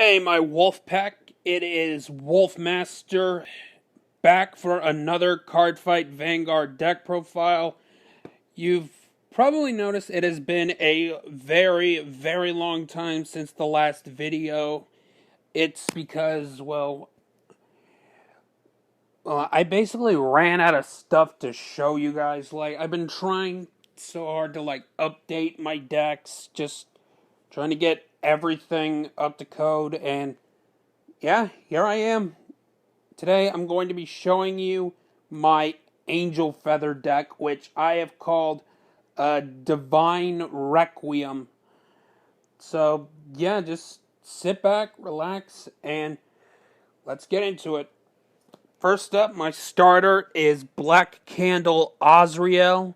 Hey, my wolf pack. It is Wolfmaster back for another card fight Vanguard deck profile. You've probably noticed it has been a very, very long time since the last video. It's because, I basically ran out of stuff to show you guys. I've been trying so hard to, update my decks, just trying to get everything up to code, and yeah, here I am. Today I'm going to be showing you my Angel Feather deck, which I have called Divine Requiem. So, yeah, just sit back, relax, and let's get into it. First up, my starter is Black Candle Azrael.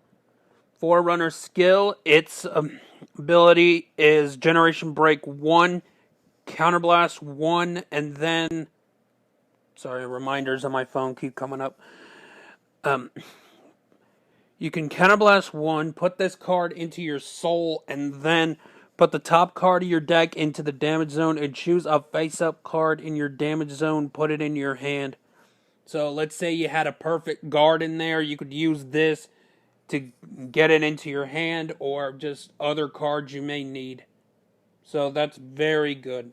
Forerunner skill. Its ability is Generation Break 1, Counterblast 1, and then... Sorry, reminders on my phone keep coming up. You can Counterblast 1, put this card into your soul, and then put the top card of your deck into the damage zone and choose a face-up card in your damage zone, put it in your hand. So let's say you had a perfect guard in there, you could use this to get it into your hand or just other cards you may need. So that's very good.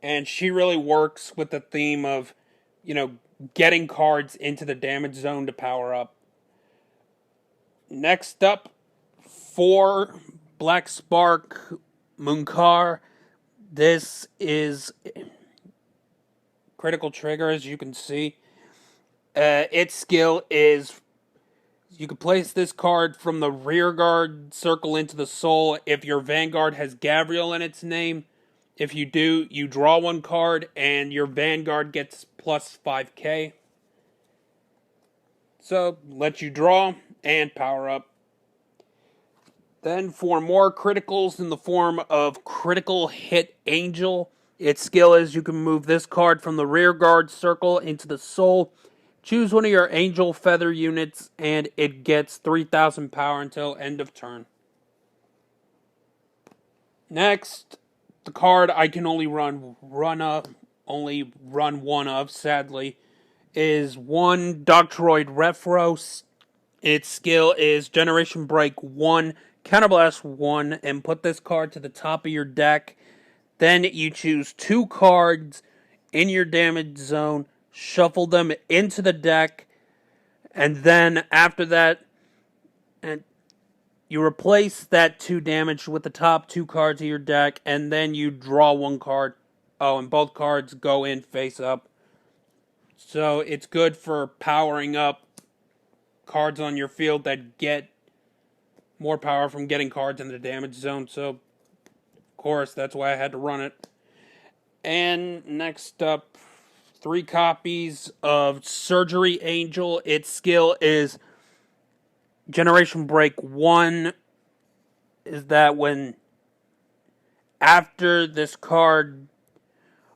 And she really works with the theme of, getting cards into the damage zone to power up. Next up, 4 Black Spark Munkar. This is critical trigger, as you can see. Its skill is you can place this card from the rear guard circle into the soul if your Vanguard has gavaril in its name. If you do, you draw 1 card and your Vanguard gets plus 5k. So, let you draw and power up. Then for more criticals in the form of Critical Hit Angel, its skill is you can move this card from the rear guard circle into the soul. Choose one of your Angel Feather units and it gets 3000 power until end of turn. Next, the card I can only run one of, sadly, is 1 Doctoroid Refros. Its skill is Generation Break 1, Counterblast 1, and put this card to the top of your deck. Then you choose 2 cards in your damage zone, shuffle them into the deck, and then after that, you replace that 2 damage with the top 2 cards of your deck, and then you draw 1 card. Oh, and both cards go in face up. So it's good for powering up cards on your field that get more power from getting cards in the damage zone. So, of course, that's why I had to run it. And next up, 3 copies of Surgery Angel. Its skill is Generation Break 1. Is that when after this card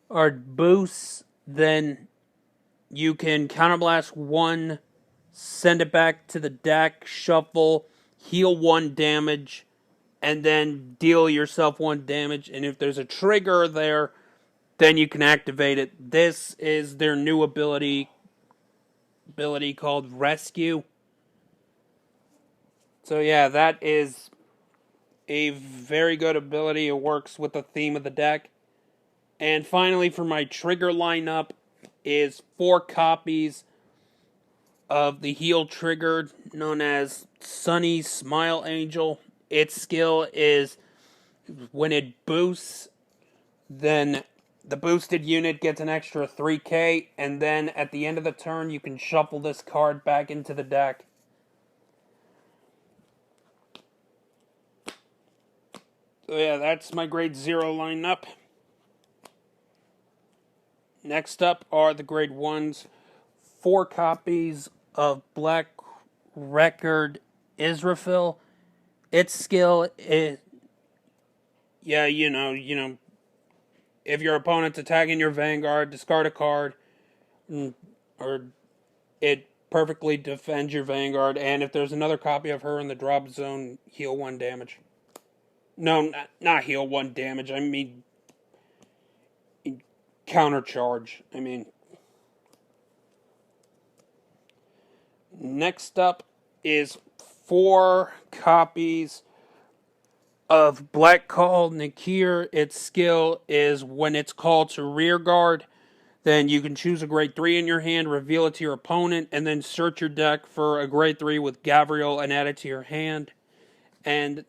or boosts, then you can Counterblast 1, send it back to the deck, shuffle, heal 1 damage, and then deal yourself 1 damage. And if there's a trigger there, then you can activate it. This is their new ability called Rescue. So yeah, that is a very good ability. It works with the theme of the deck. And finally, for my trigger lineup, is 4 copies of the heal trigger known as Sunny Smile Angel. Its skill is when it boosts, then the boosted unit gets an extra 3k, and then at the end of the turn you can shuffle this card back into the deck. So yeah, that's my grade 0 lineup. Next up are the grade 1s. 4 copies of Black Record Israfil. Its skill is, yeah, if your opponent's attacking your Vanguard, discard a card, or it perfectly defends your Vanguard, and if there's another copy of her in the drop zone, heal 1 damage. No, not heal 1 damage, I mean countercharge. Next up is 4 copies of Black Call Nakir. Its skill is when it's called to rear guard, then you can choose a grade 3 in your hand, reveal it to your opponent, and then search your deck for a grade 3 with gavaril and add it to your hand. And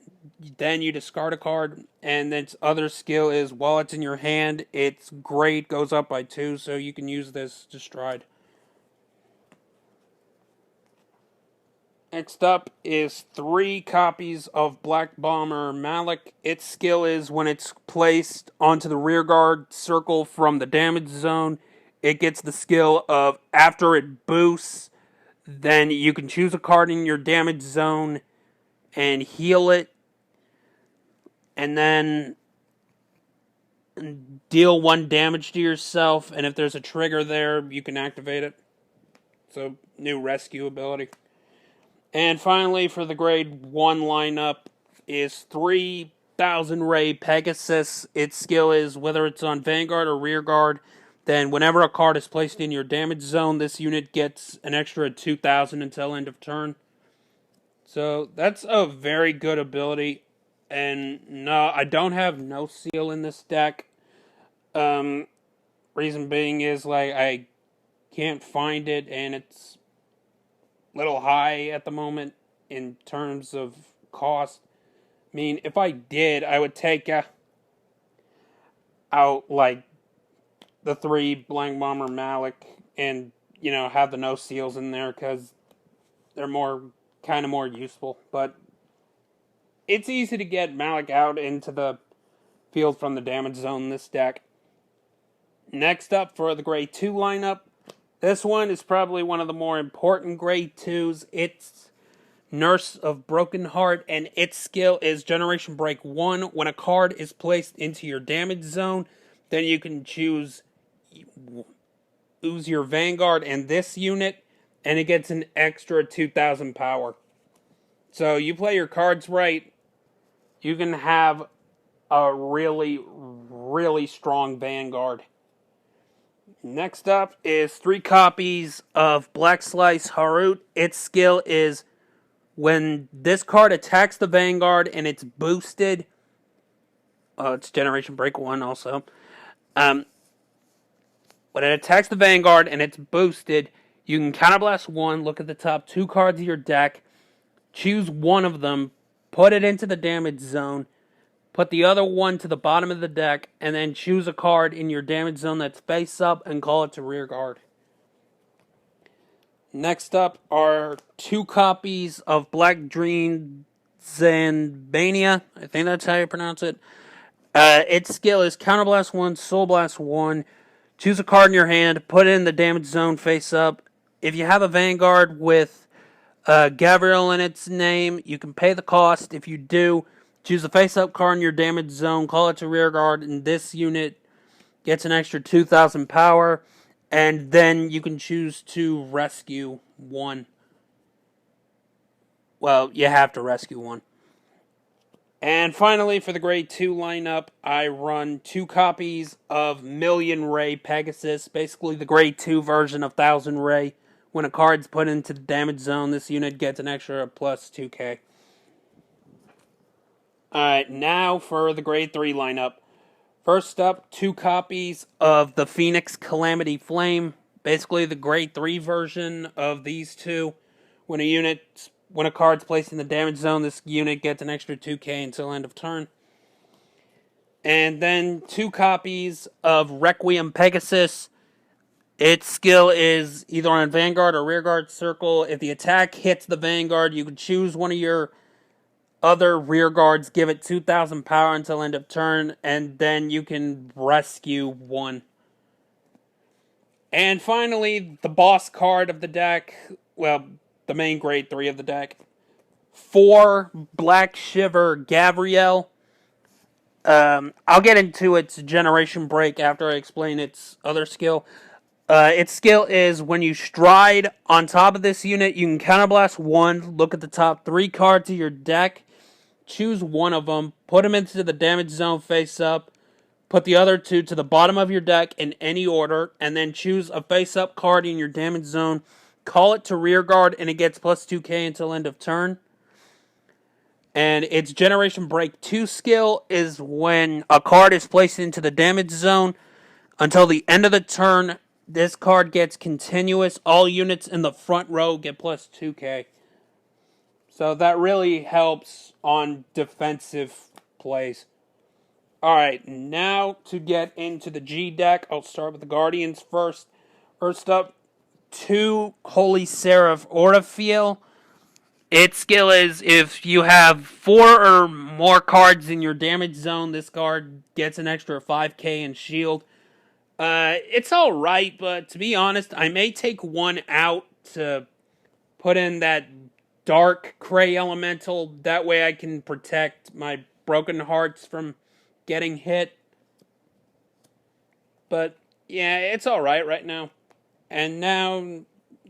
then you discard a card, and its other skill is while it's in your hand, its grade goes up by 2, so you can use this to stride. Next up is 3 copies of Black Bomber Malik. Its skill is when it's placed onto the rear guard circle from the damage zone, it gets the skill of after it boosts, then you can choose a card in your damage zone and heal it, and then deal 1 damage to yourself, and if there's a trigger there, you can activate it. So, new rescue ability. And finally, for the grade 1 lineup, is 3000 Ray Pegasus. Its skill is whether it's on Vanguard or Rear Guard, then whenever a card is placed in your damage zone, this unit gets an extra 2000 until end of turn. So that's a very good ability. And no, I don't have No Seal in this deck. Reason being is I can't find it, and it's a little high at the moment in terms of cost. If I did, I would take out the 3 Blank Bomber Malik and have the No Seals in there because they're kind of more useful. But it's easy to get Malik out into the field from the damage zone in this deck. Next up for the grade 2 lineup, this one is probably one of the more important grade 2s. It's Nurse of Broken Heart, and its skill is Generation Break 1. When a card is placed into your damage zone, then you can choose use your Vanguard and this unit, and it gets an extra 2000 power. So you play your cards right, you can have a really, really strong Vanguard. Next up is 3 copies of Black Slice Harut. Its skill is when this card attacks the Vanguard and it's boosted. It's Generation Break 1 also. When it attacks the Vanguard and it's boosted, you can counterblast 1, look at the top 2 cards of your deck, choose one of them, put it into the damage zone, put the other one to the bottom of the deck, and then choose a card in your damage zone that's face up and call it to rear guard. Next up are 2 copies of Black Dream Zanbania. I think that's how you pronounce it. Its skill is Counterblast 1, Soul Blast 1. Choose a card in your hand, put it in the damage zone face up. If you have a Vanguard with gavaril in its name, you can pay the cost. If you do, choose a face-up card in your damage zone, call it to rear guard, and this unit gets an extra 2000 power. And then you can choose to rescue 1. Well, you have to rescue 1. And finally, for the grade 2 lineup, I run 2 copies of Million Ray Pegasus, basically the grade 2 version of 1000 Ray. When a card's put into the damage zone, this unit gets an extra plus 2k. Alright, now for the grade 3 lineup. First up, 2 copies of the Phoenix Calamity Flame. Basically the grade 3 version of these 2. When a card's placed in the damage zone, this unit gets an extra 2k until end of turn. And then 2 copies of Requiem Pegasus. Its skill is either on Vanguard or Rearguard Circle. If the attack hits the Vanguard, you can choose one of your other rear guards, give it 2000 power until end of turn, and then you can rescue 1. And finally, the boss card of the deck, well, the main grade 3 of the deck, 4 Black Shiver Gabrielle. I'll get into its Generation Break after I explain its other skill. Its skill is when you stride on top of this unit, you can counterblast 1, look at the top 3 cards of your deck, choose one of them, put them into the damage zone face up, Put the other two to the bottom of your deck in any order, and then choose a face-up card in your damage zone. Call it to rear guard, and it gets plus 2k until end of turn. And its Generation Break 2 skill is when a card is placed into the damage zone. Until the end of the turn, this card gets continuous. All units in the front row get plus 2k. So that really helps on defensive plays. Alright, now to get into the G deck, I'll start with the Guardians first. First up, 2 Holy Seraph Orpheal. Its skill is if you have 4 or more cards in your damage zone, this card gets an extra 5k in shield. It's alright, but to be honest, I may take one out to put in that Dark Cray Elemental. That way I can protect my Broken Hearts from getting hit. But, yeah, it's alright right now. And now,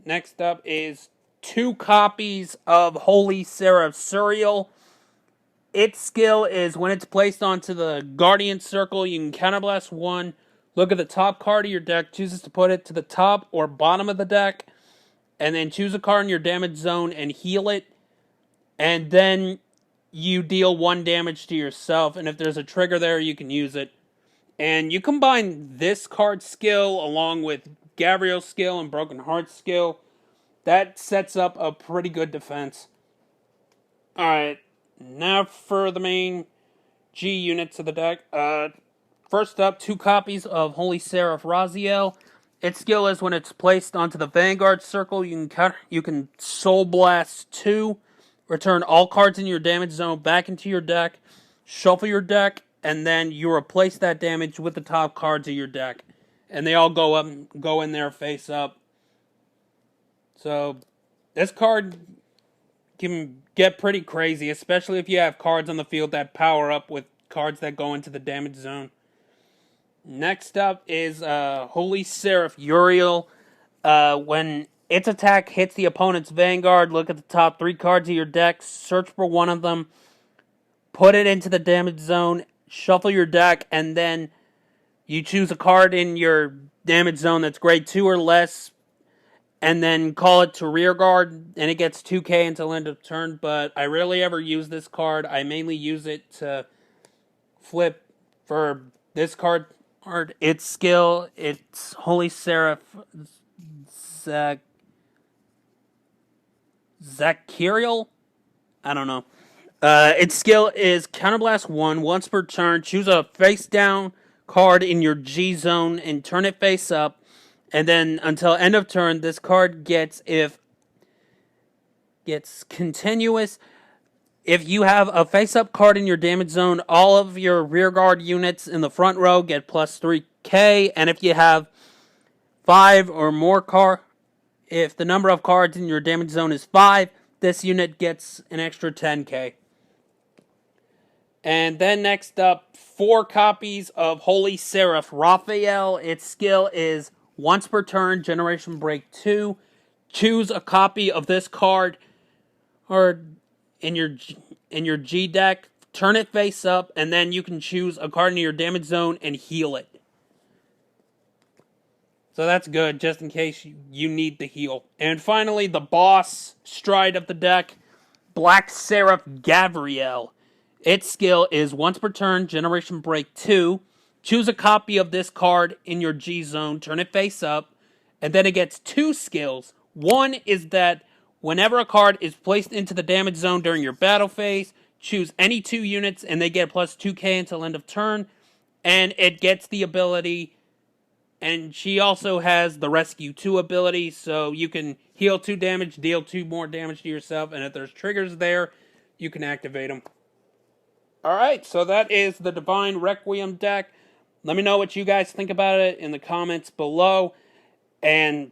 next up is 2 copies of Holy Seraph Suriel. Its skill is when it's placed onto the Guardian Circle, you can counterblast 1. Look at the top card of your deck, chooses to put it to the top or bottom of the deck, and then choose a card in your damage zone and heal it. And then you deal 1 damage to yourself, and if there's a trigger there, you can use it. And you combine this card skill along with Gabriel's skill and Broken Heart's skill, that sets up a pretty good defense. Alright, now for the main G units of the deck. First up, 2 copies of Holy Seraph Raziel. Its skill is when it's placed onto the Vanguard Circle, you can Soul Blast 2, return all cards in your damage zone back into your deck, shuffle your deck, and then you replace that damage with the top cards of your deck. And they all go in there face up. So, this card can get pretty crazy, especially if you have cards on the field that power up with cards that go into the damage zone. Next up is Holy Seraph Uriel. When its attack hits the opponent's Vanguard, look at the top 3 cards of your deck, search for one of them, put it into the damage zone, shuffle your deck, and then you choose a card in your damage zone that's grade 2 or less, and then call it to rear guard, and it gets 2k until end of turn. But I rarely ever use this card. I mainly use it to flip for this card. Its skill, it's Holy Seraph Zakiriel? I don't know. Its skill is Counterblast 1 once per turn. Choose a face down card in your G zone and turn it face up. And then until end of turn, this card gets continuous. If you have a face-up card in your damage zone, all of your rearguard units in the front row get plus 3k. And if you have 5 or more if the number of cards in your damage zone is 5, this unit gets an extra 10k. And then next up, 4 copies of Holy Seraph Raphael. Its skill is once per turn, Generation Break 2. Choose a copy of this card or in your G deck, turn it face up, and then you can choose a card in your damage zone and heal it. So that's good, just in case you need the heal. And finally, the boss stride of the deck, Black Seraph Gavaril. Its skill is once per turn, Generation Break 2. Choose a copy of this card in your G zone, turn it face up, and then it gets 2 skills. One is that whenever a card is placed into the damage zone during your battle phase, choose any 2 units and they get plus 2k until end of turn. And it gets the ability, and she also has the Rescue 2 ability, so you can heal 2 damage, deal 2 more damage to yourself, and if there's triggers there, you can activate them. Alright, so that is the Divine Requiem deck. Let me know what you guys think about it in the comments below. And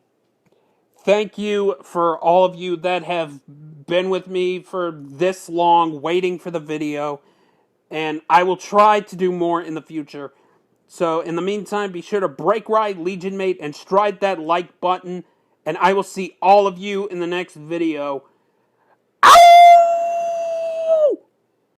thank you for all of you that have been with me for this long, waiting for the video. And I will try to do more in the future. So in the meantime, be sure to break ride, Legion Mate, and stride that like button. And I will see all of you in the next video.